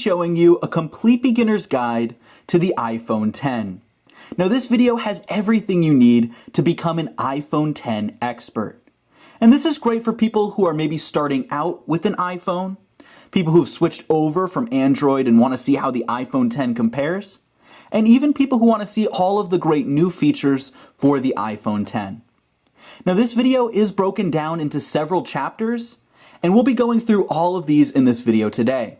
Showing you a complete beginner's guide to the iPhone X. Now this video has everything you need to become an iPhone X expert. And this is great for people who are maybe starting out with an iPhone, people who've switched over from Android and want to see how the iPhone X compares, and even people who want to see all of the great new features for the iPhone X. Now this video is broken down into several chapters, and we'll be going through all of these in this video today.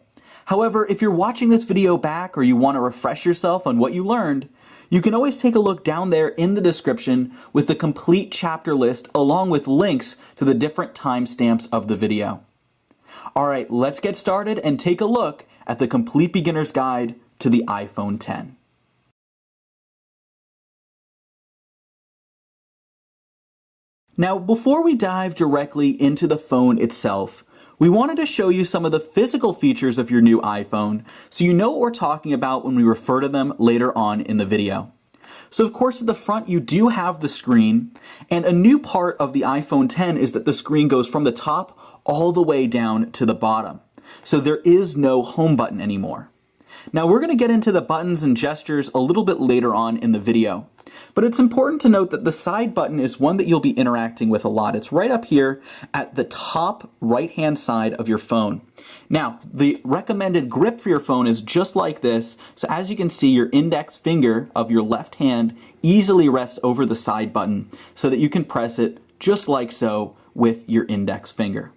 However, if you're watching this video back or you want to refresh yourself on what you learned, you can always take a look down there in the description with the complete chapter list along with links to the different timestamps of the video. Alright, let's get started and take a look at the complete beginner's guide to the iPhone X. Now, before we dive directly into the phone itself, we wanted to show you some of the physical features of your new iPhone so you know what we're talking about when we refer to them later on in the video. So of course at the front you do have the screen, and a new part of the iPhone X is that the screen goes from the top all the way down to the bottom. So there is no home button anymore. Now we're going to get into the buttons and gestures a little bit later on in the video. But it's important to note that the side button is one that you'll be interacting with a lot. It's right up here at the top right-hand side of your phone. Now, the recommended grip for your phone is just like this. So as you can see, your index finger of your left hand easily rests over the side button so that you can press it just like so with your index finger.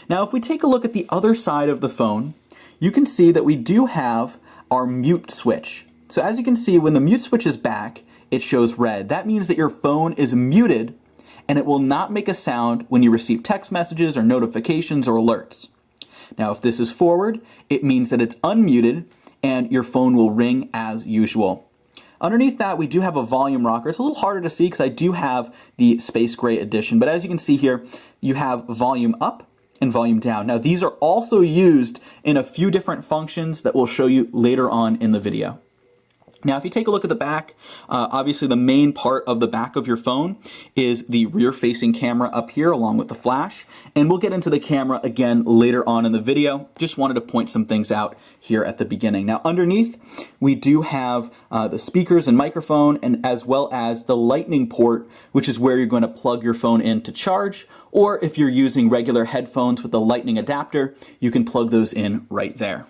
Now, if we take a look at the other side of the phone, you can see that we do have our mute switch. So as you can see, when the mute switch is back, it shows red. That means that your phone is muted and it will not make a sound when you receive text messages or notifications or alerts. Now if this is forward, it means that it's unmuted and your phone will ring as usual. Underneath that, we do have a volume rocker. It's a little harder to see because I do have the space gray edition, but as you can see here, you have volume up and volume down. Now these are also used in a few different functions that we'll show you later on in the video. Now if you take a look at the back, obviously the main part of the back of your phone is the rear-facing camera up here along with the flash, and we'll get into the camera again later on in the video. Just wanted to point some things out here at the beginning. Now underneath we do have the speakers and microphone, and as well as the lightning port, which is where you're going to plug your phone in to charge, or if you're using regular headphones with the lightning adapter, you can plug those in right there.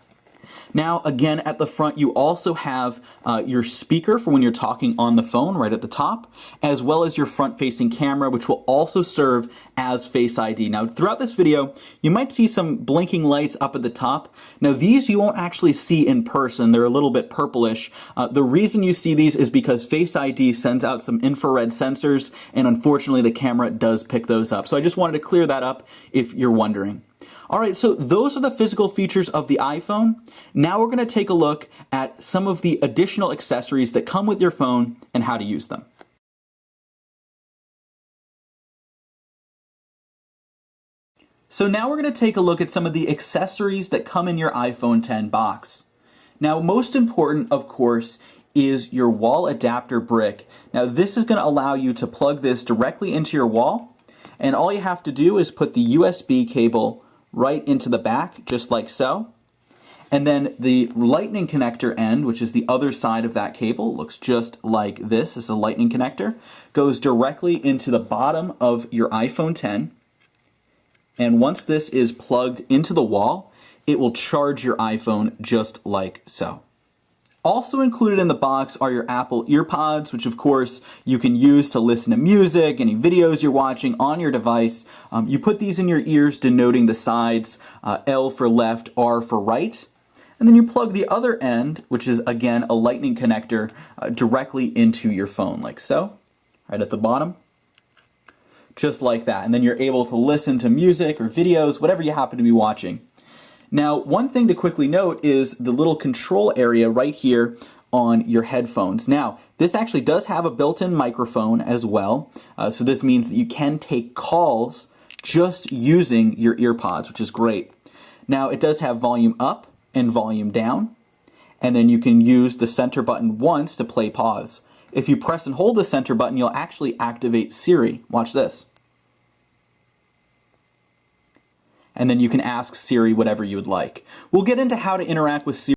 Now, again, at the front, you also have your speaker for when you're talking on the phone right at the top, as well as your front-facing camera, which will also serve as Face ID. Now, throughout this video, you might see some blinking lights up at the top. Now, these you won't actually see in person. They're a little bit purplish. The reason you see these is because Face ID sends out some infrared sensors, and unfortunately, the camera does pick those up. So I just wanted to clear that up if you're wondering. Alright, so those are the physical features of the iPhone. Now we're going to take a look at some of the additional accessories that come with your phone and how to use them. So now we're going to take a look at some of the accessories that come in your iPhone X box. Now most important, of course, is your wall adapter brick. Now this is going to allow you to plug this directly into your wall, and all you have to do is put the USB cable right into the back, just like so. And then the lightning connector end, which is the other side of that cable, looks just like this. This is a lightning connector. Goes directly into the bottom of your iPhone X. And once this is plugged into the wall, it will charge your iPhone just like so. Also included in the box are your Apple EarPods, which of course you can use to listen to music, any videos you're watching on your device. You put these in your ears denoting the sides, L for left, R for right. And then you plug the other end, which is again a lightning connector, directly into your phone, like so, right at the bottom. Just like that. And then you're able to listen to music or videos, whatever you happen to be watching. Now, one thing to quickly note is the little control area right here on your headphones. Now, this actually does have a built-in microphone as well, so this means that you can take calls just using your earpods, which is great. Now, it does have volume up and volume down, and then you can use the center button once to play pause. If you press and hold the center button, you'll actually activate Siri. Watch this. and then you can ask Siri whatever you would like. We'll get into how to interact with Siri